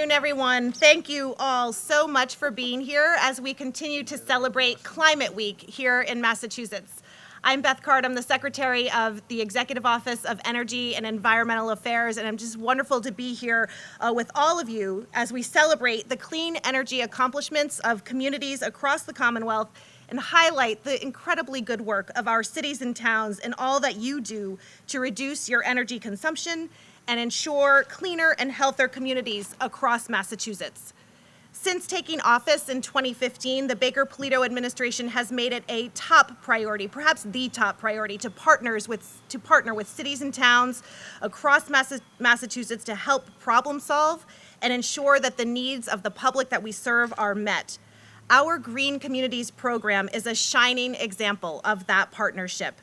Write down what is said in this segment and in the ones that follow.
afternoon, everyone. Thank you all so much for being here as we continue to celebrate Climate Week here in Massachusetts. I'm Beth Card. I'm the Secretary of the Executive Office of Energy and Environmental Affairs, and I'm just wonderful to be here with all of you as we celebrate the clean energy accomplishments of communities across the Commonwealth and highlight the incredibly good work of our cities and towns and all that you do to reduce your energy consumption and ensure cleaner and healthier communities across Massachusetts. Since taking office in 2015, the Baker-Polito administration has made it a top priority, perhaps the top priority, to partner with cities and towns across Massachusetts to help problem solve and ensure that the needs of the public that we serve are met. Our Green Communities program is a shining example of that partnership.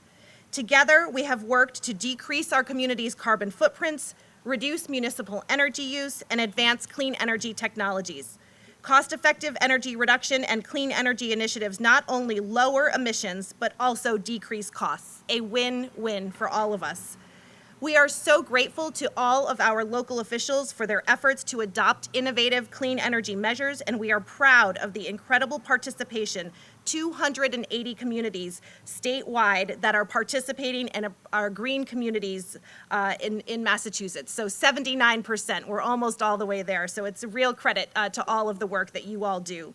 Together, we have worked to decrease our community's carbon footprints, reduce municipal energy use, and advance clean energy technologies. Cost-effective energy reduction and clean energy initiatives not only lower emissions, but also decrease costs, a win-win for all of us. We are so grateful to all of our local officials for their efforts to adopt innovative clean energy measures, and we are proud of the incredible participation, 280 communities statewide that are participating in our green communities in Massachusetts. So 79%, we're almost all the way there. So it's a real credit to all of the work that you all do.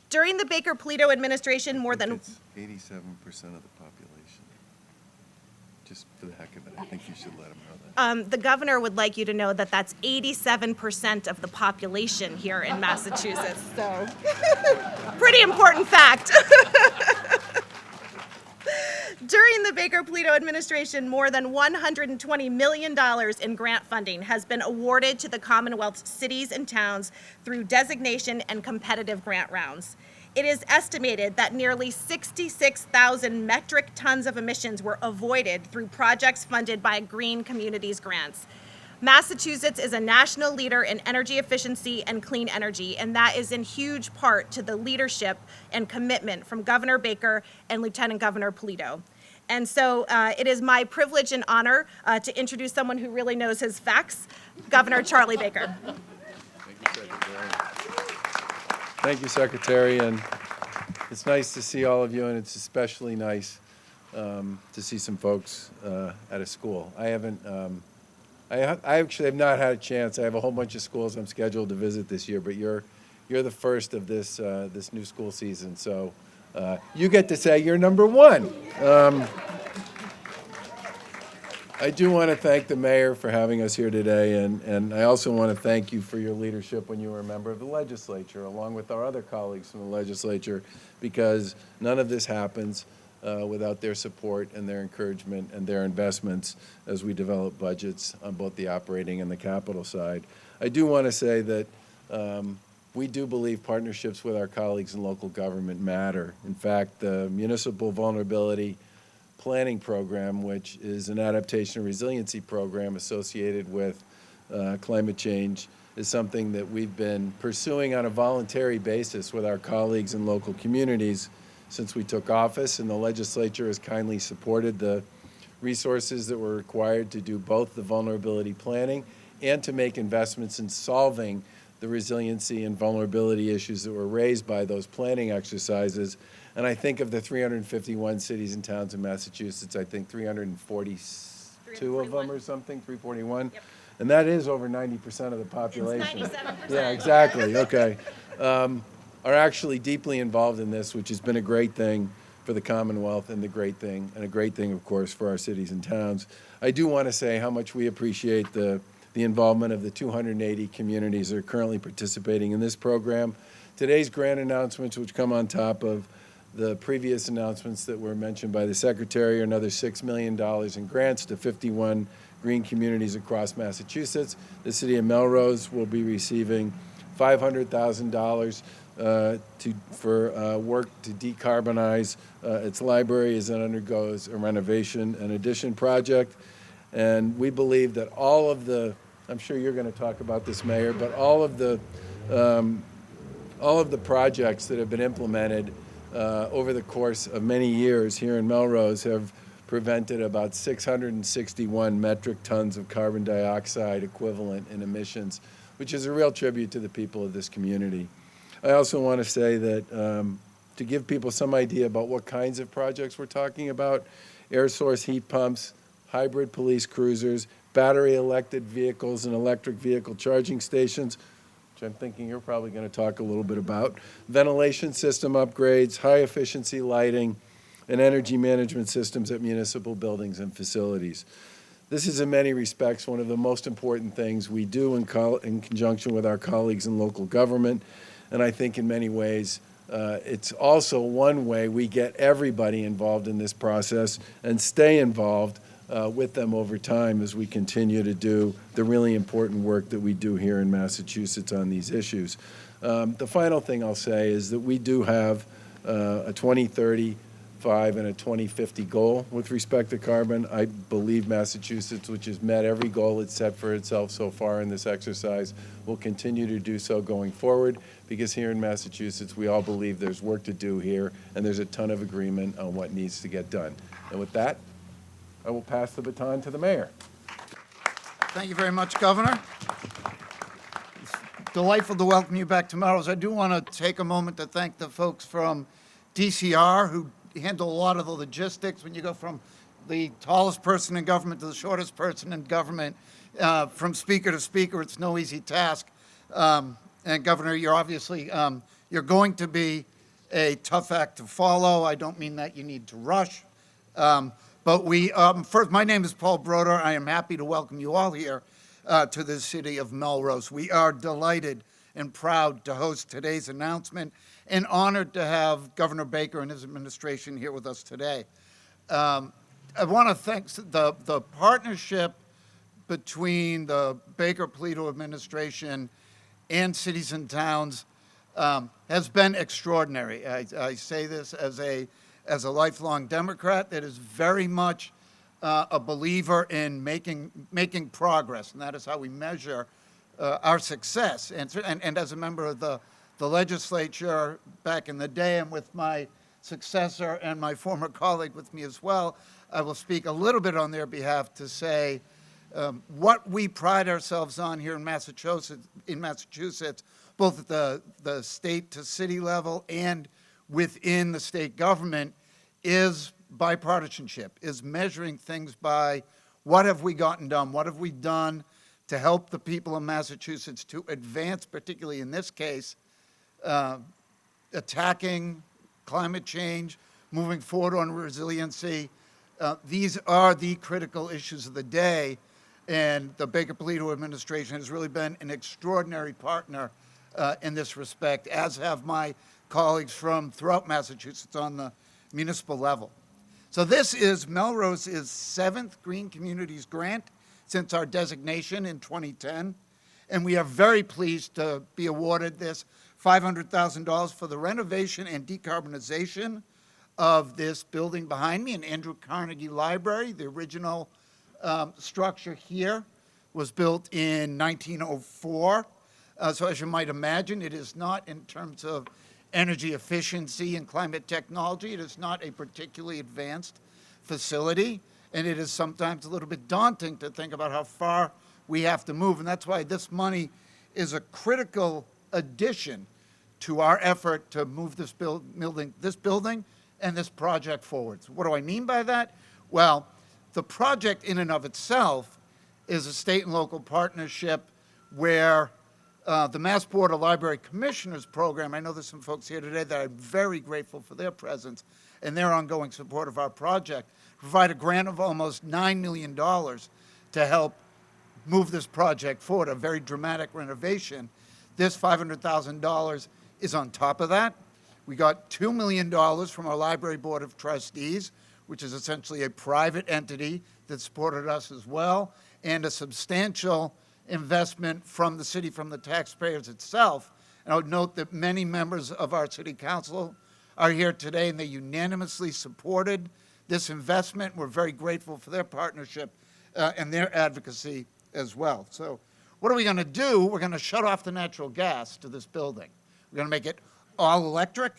During the Baker-Polito administration, more than 87% of the population. Just for the heck of it, I think you should let them know that. The governor would like you to know that that's 87% of the population here in Massachusetts, so pretty important fact. During the Baker-Polito administration, more than $120 million in grant funding has been awarded to the Commonwealth's cities and towns through designation and competitive grant rounds. It is estimated that nearly 66,000 metric tons of emissions were avoided through projects funded by Green Communities grants. Massachusetts is a national leader in energy efficiency and clean energy, and that is in huge part to the leadership and commitment from Governor Baker and Lieutenant Governor Polito. And so it is my privilege and honor to introduce someone who really knows his facts, Governor Charlie Baker. Thank you, Secretary. Thank you, Secretary, and it's nice to see all of you, and it's especially nice to see some folks at a school. I actually have not had a chance. I have a whole bunch of schools I'm scheduled to visit this year, but you're the first of this this new school season, so you get to say you're number one. I do want to thank the mayor for having us here today, and I also want to thank you for your leadership when you were a member of the legislature, along with our other colleagues from the legislature, because none of this happens without their support and their encouragement and their investments as we develop budgets on both the operating and the capital side. I do want to say that we do believe partnerships with our colleagues in local government matter. In fact, the Municipal Vulnerability Planning Program, which is an adaptation and resiliency program associated with climate change, is something that we've been pursuing on a voluntary basis with our colleagues in local communities since we took office, and the legislature has kindly supported the resources that were required to do both the vulnerability planning and to make investments in solving the resiliency and vulnerability issues that were raised by those planning exercises. And I think of the 351 cities and towns in Massachusetts, I think 342 of them or something, 341. Yep. And that is over 90% of the population. It's 97%. Yeah, exactly, okay. Are actually deeply involved in this, which has been a great thing for the Commonwealth and a great thing, of course, for our cities and towns. I do want to say how much we appreciate the involvement of the 280 communities that are currently participating in this program. Today's grant announcements, which come on top of the previous announcements that were mentioned by the Secretary, are another $6 million in grants to 51 green communities across Massachusetts. The city of Melrose will be receiving $500,000 for work to decarbonize its library as it undergoes a renovation and addition project. And we believe that all of the, I'm sure you're going to talk about this, Mayor, but all of the projects that have been implemented over the course of many years here in Melrose have prevented about 661 metric tons of carbon dioxide equivalent in emissions which is a real tribute to the people of this community. I also want to say that to give people some idea about what kinds of projects we're talking about, air source heat pumps, hybrid police cruisers, battery electric vehicles and electric vehicle charging stations, which I'm thinking you're probably going to talk a little bit about, ventilation system upgrades, high efficiency lighting, and energy management systems at municipal buildings and facilities. This is in many respects one of the most important things we do in conjunction with our colleagues in local government, and I think in many ways it's also one way we get everybody involved in this process and stay involved with them over time as we continue to do the really important work that we do here in Massachusetts on these issues. The final thing I'll say is that we do have a 2035 and a 2050 goal with respect to carbon. I believe Massachusetts, which has met every goal it's set for itself so far in this exercise, will continue to do so going forward, because here in Massachusetts we all believe there's work to do here and there's a ton of agreement on what needs to get done. And with that, I will pass the baton to the mayor. Thank you very much, Governor. It's delightful to welcome you back to Melrose. I do want to take a moment to thank the folks from DCR who handle a lot of the logistics when you go from the tallest person in government to the shortest person in government. From speaker to speaker, it's no easy task. And Governor, you're obviously, you're going to be a tough act to follow. I don't mean that you need to rush. But first, my name is Paul Broder. I am happy to welcome you all here to the city of Melrose. We are delighted and proud to host today's announcement and honored to have Governor Baker and his administration here with us today. I want to thank the partnership between the Baker-Polito administration and cities and towns has been extraordinary. I say this as a lifelong Democrat that is very much a believer in making progress, and that is how we measure our success. And as a member of the legislature back in the day, and with my successor and my former colleague with me as well, I will speak a little bit on their behalf to say what we pride ourselves on here in Massachusetts, both at the state to city level and within the state government, is bipartisanship, is measuring things by what have we gotten done, what have we done to help the people of Massachusetts to advance, particularly in this case, attacking climate change, moving forward on resiliency. These are the critical issues of the day, and the Baker-Polito administration has really been an extraordinary partner in this respect, as have my colleagues from throughout Massachusetts on the municipal level. So this is Melrose's 7th Green Communities Grant since our designation in 2010, and we are very pleased to be awarded this $500,000 for the renovation and decarbonization of this building behind me, an Andrew Carnegie Library. The original structure here was built in 1904. So as you might imagine, it is not, in terms of energy efficiency and climate technology, it is not a particularly advanced facility, and it is sometimes a little bit daunting to think about how far we have to move, and that's why this money is a critical addition to our effort to move this building and this project forward. So what do I mean by that? Well, the project in and of itself is a state and local partnership where the Mass Board of Library Commissioners program, I know there's some folks here today that I'm very grateful for their presence and their ongoing support of our project, provide a grant of almost $9 million to help move this project forward, a very dramatic renovation. This $500,000 is on top of that. We got $2 million from our Library Board of Trustees, which is essentially a private entity that supported us as well, and a substantial investment from the city, from the taxpayers itself. And I would note that many members of our city council are here today, and they unanimously supported this investment. We're very grateful for their partnership and their advocacy as well. So what are we going to do? We're going to shut off the natural gas to this building. We're going to make it all electric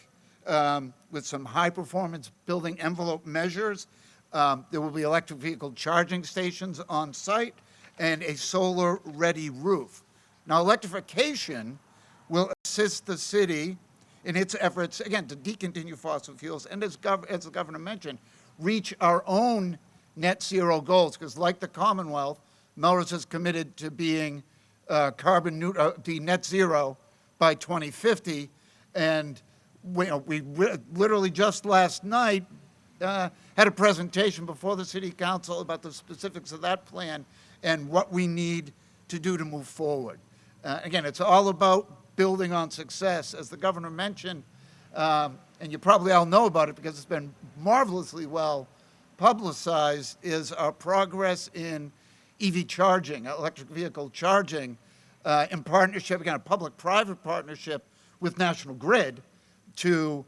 with some high-performance building envelope measures. There will be electric vehicle charging stations on site and a solar-ready roof. Now, electrification will assist the city in its efforts, again, to decontinue fossil fuels and, as the governor mentioned, reach our own net zero goals. Because like the Commonwealth, Melrose is committed to being carbon neutral, net zero by 2050. And we literally just last night had a presentation before the City Council about the specifics of that plan and what we need to do to move forward. Again, it's all about building on success. As the governor mentioned, and you probably all know about it because it's been marvelously well publicized, is our progress in EV charging, electric vehicle charging, in partnership, again, a public-private partnership with National Grid to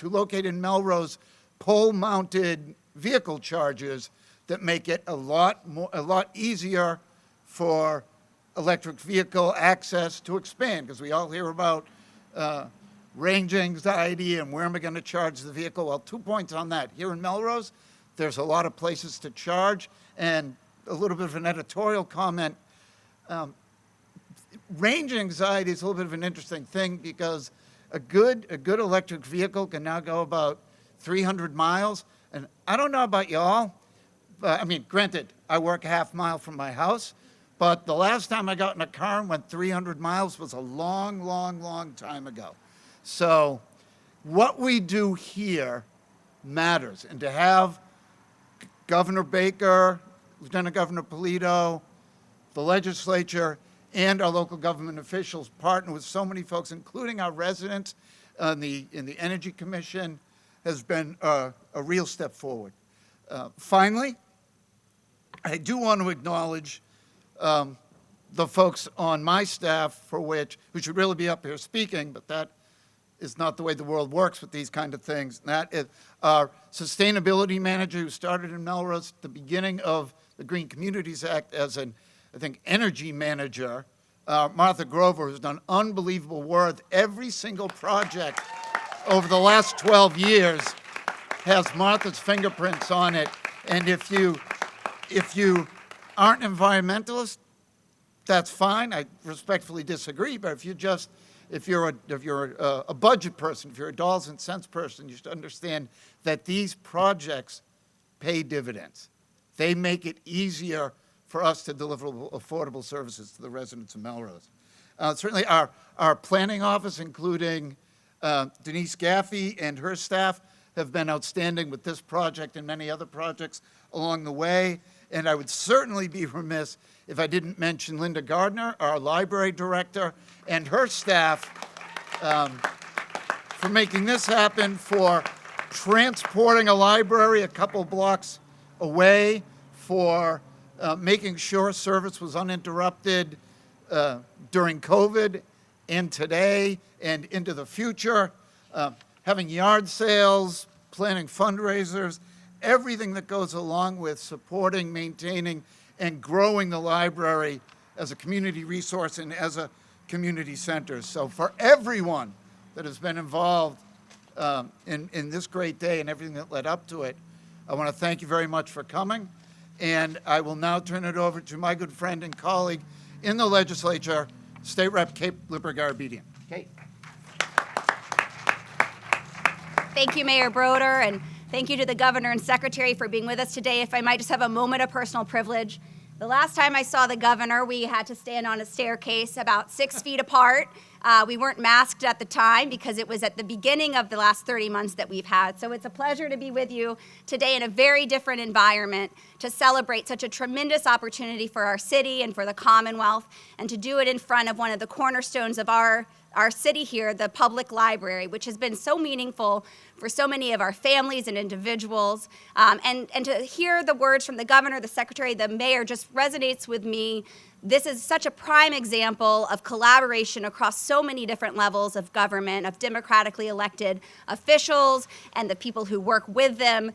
locate in Melrose pole-mounted vehicle chargers that make it a lot easier for electric vehicle access to expand, because we all hear about range anxiety and where am I going to charge the vehicle. Well, 2 points on that. Here in Melrose, there's a lot of places to charge, and a little bit of an editorial comment. Range anxiety is a little bit of an interesting thing because a good electric vehicle can now go about 300 miles. And I don't know about y'all, but I mean, granted, I work a half mile from my house, but the last time I got in a car and went 300 miles was a long, long, long time ago. So what we do here matters. And to have Governor Baker, Lieutenant Governor Polito, the legislature, and our local government officials partner with so many folks, including our residents in the Energy Commission, has been a real step forward. Finally, I do want to acknowledge the folks on my staff who should really be up here speaking, but that is not the way the world works with these kind of things. And that is our sustainability manager who started in Melrose at the beginning of the Green Communities Act as an, I think, energy manager, Martha Grover, who's done unbelievable work. Every single project over the last 12 years has Martha's fingerprints on it. And if you aren't environmentalist, that's fine. I respectfully disagree. But if you're a budget person, if you're a dollars and cents person, you should understand that these projects pay dividends. They make it easier for us to deliver affordable services to the residents of Melrose. Certainly our planning office, including Denise Gaffey and her staff, have been outstanding with this project and many other projects along the way. And I would certainly be remiss if I didn't mention Linda Gardner, our library director, and her staff for making this happen, for transporting a library a couple blocks away, for making sure service was uninterrupted during COVID and today and into the future, having yard sales, planning fundraisers, everything that goes along with supporting, maintaining, and growing the library as a community resource and as a community center. So for everyone that has been involved in this great day and everything that led up to it, I want to thank you very much for coming. And I will now turn it over to my good friend and colleague in the legislature, State Rep. Kate Lippert-Garabedian. Kate. Thank you, Mayor Broder, and thank you to the Governor and Secretary for being with us today. If I might just have a moment of personal privilege. The last time I saw the Governor, we had to stand on a staircase about 6 feet apart. We weren't masked at the time because it was at the beginning of the last 30 months that we've had. So it's a pleasure to be with you today in a very different environment to celebrate such a tremendous opportunity for our city and for the Commonwealth, and to do it in front of one of the cornerstones of our city here, the public library, which has been so meaningful for so many of our families and individuals. And to hear the words from the Governor, the Secretary, the Mayor just resonates with me. This is such a prime example of collaboration across so many different levels of government, of democratically elected officials and the people who work with them,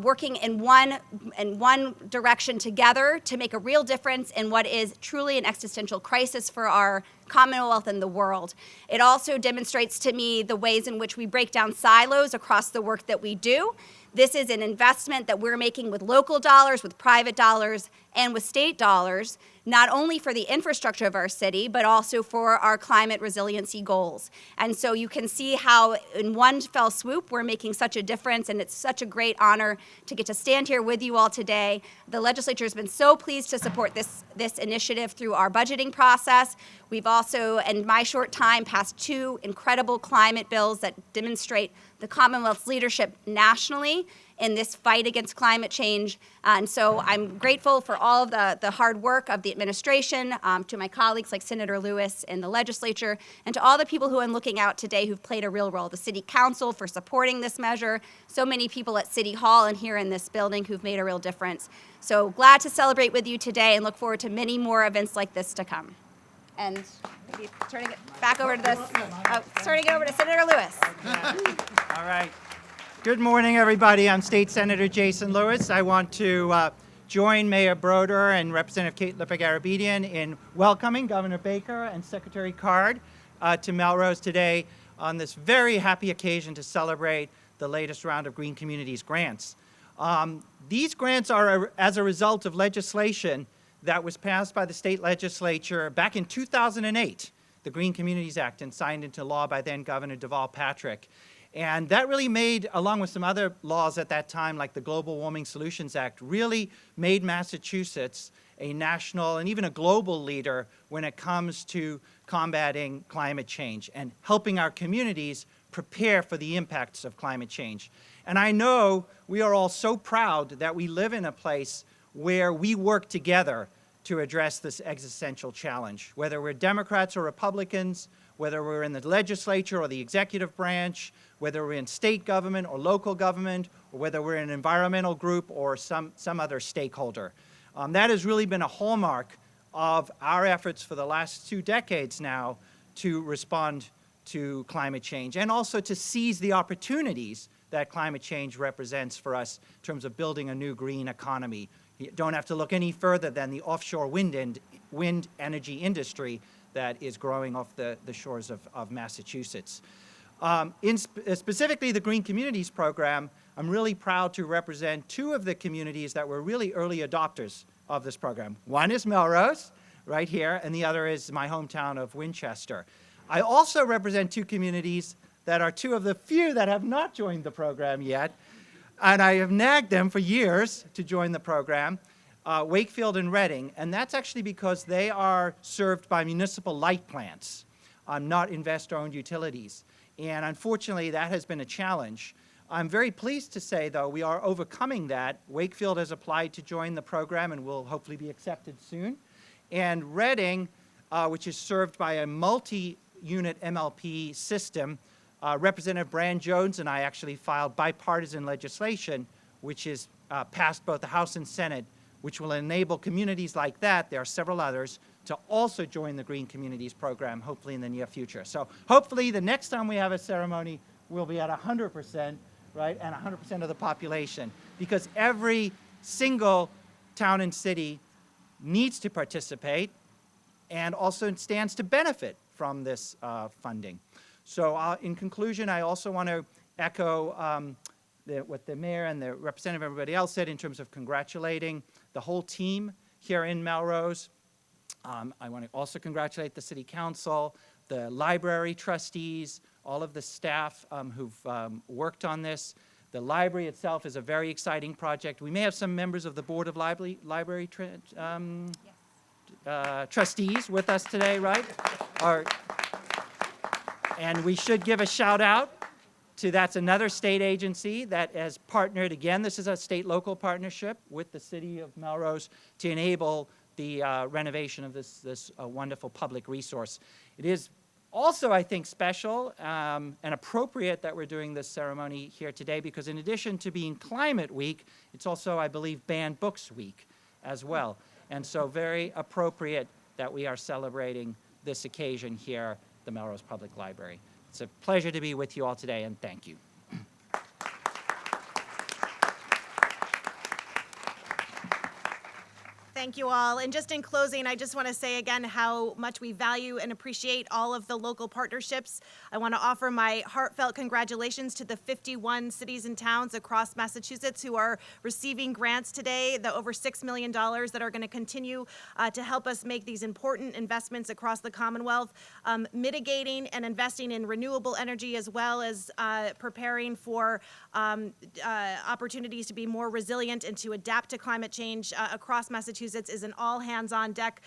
working in one direction together to make a real difference in what is truly an existential crisis for our Commonwealth and the world. It also demonstrates to me the ways in which we break down silos across the work that we do. This is an investment that we're making with local dollars, with private dollars, and with state dollars, not only for the infrastructure of our city, but also for our climate resiliency goals. And so you can see how in one fell swoop, we're making such a difference, and it's such a great honor to get to stand here with you all today. The legislature has been so pleased to support this initiative through our budgeting process. We've also, in my short time, passed 2 incredible climate bills that demonstrate the Commonwealth's leadership nationally in this fight against climate change. And so I'm grateful for all of the hard work of the administration, to my colleagues like Senator Lewis in the legislature, and to all the people who I'm looking out today who've played a real role. The City Council for supporting this measure, so many people at City Hall and here in this building who've made a real difference. So glad to celebrate with you today and look forward to many more events like this to come. And maybe turning it back over to turning it over to Senator Lewis. All right. Good morning, everybody. I'm State Senator Jason Lewis. I want to join Mayor Broder and Representative Kate Lippert-Garabedian in welcoming Governor Baker and Secretary Card to Melrose today on this very happy occasion to celebrate the latest round of Green Communities grants. These grants are as a result of legislation that was passed by the state legislature back in 2008, the Green Communities Act, and signed into law by then Governor Deval Patrick. And that really made, along with some other laws at that time, like the Global Warming Solutions Act, really made Massachusetts a national and even a global leader when it comes to combating climate change and helping our communities prepare for the impacts of climate change. And I know we are all so proud that we live in a place where we work together to address this existential challenge, whether we're Democrats or Republicans, whether we're in the legislature or the executive branch, whether we're in state government or local government, or whether we're an environmental group or some other stakeholder. That has really been a hallmark of our efforts for the last 2 decades now to respond to climate change and also to seize the opportunities that climate change represents for us in terms of building a new green economy. You don't have to look any further than the offshore wind energy industry that is growing off the shores of Massachusetts. Specifically the Green Communities Program, I'm really proud to represent 2 of the communities that were really early adopters of this program. One is Melrose, right here, and the other is my hometown of Winchester. I also represent 2 communities that are 2 of the few that have not joined the program yet, and I have nagged them for years to join the program, Wakefield and Reading, and that's actually because they are served by municipal light plants, not investor-owned utilities. And unfortunately, that has been a challenge. I'm very pleased to say, though, we are overcoming that. Wakefield has applied to join the program and will hopefully be accepted soon. And Reading, which is served by a multi-unit MLP system, Representative Brand Jones and I actually filed bipartisan legislation, which is passed both the House and Senate, which will enable communities like that, there are several others, to also join the Green Communities Program, hopefully in the near future. So hopefully the next time we have a ceremony, we'll be at 100%, right, and 100% of the population, because every single town and city needs to participate and also stands to benefit from this funding. So in conclusion, I also want to echo what the mayor and the representative and everybody else said in terms of congratulating the whole team here in Melrose. I want to also congratulate the city council, the library trustees, all of the staff who've worked on this. The library itself is a very exciting project. We may have some members of the Board of Library trustees with us today, right? And we should give a shout out to, that's another state agency that has partnered, again, this is a state-local partnership with the city of Melrose to enable the renovation of this wonderful public resource. It is also, I think, special and appropriate that we're doing this ceremony here today because in addition to being Climate Week, it's also, I believe, Banned Books Week as well. And so very appropriate that we are celebrating this occasion here at the Melrose Public Library. It's a pleasure to be with you all today, and thank you. Thank you all. And just in closing, I just want to say again how much we value and appreciate all of the local partnerships. I want to offer my heartfelt congratulations to the 51 cities and towns across Massachusetts who are receiving grants today, the over $6 million that are going to continue to help us make these important investments across the Commonwealth, mitigating and investing in renewable energy as well as preparing for opportunities to be more resilient and to adapt to climate change across Massachusetts is an all hands on deck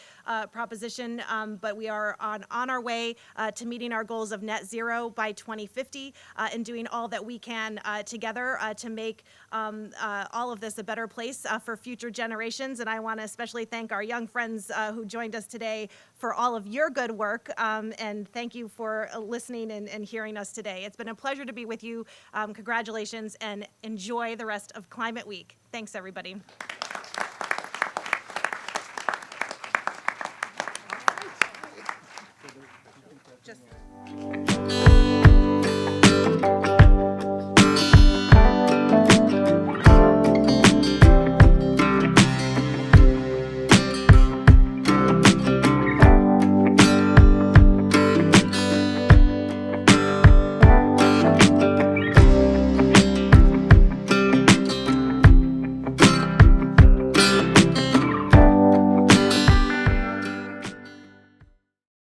proposition, but we are on our way to meeting our goals of net zero by 2050 and doing all that we can together to make all of this a better place for future generations. And I want to especially thank our young friends who joined us today for all of your good work, and thank you for listening and hearing us today. It's been a pleasure to be with you. Congratulations and enjoy the rest of Climate Week. Thanks, everybody.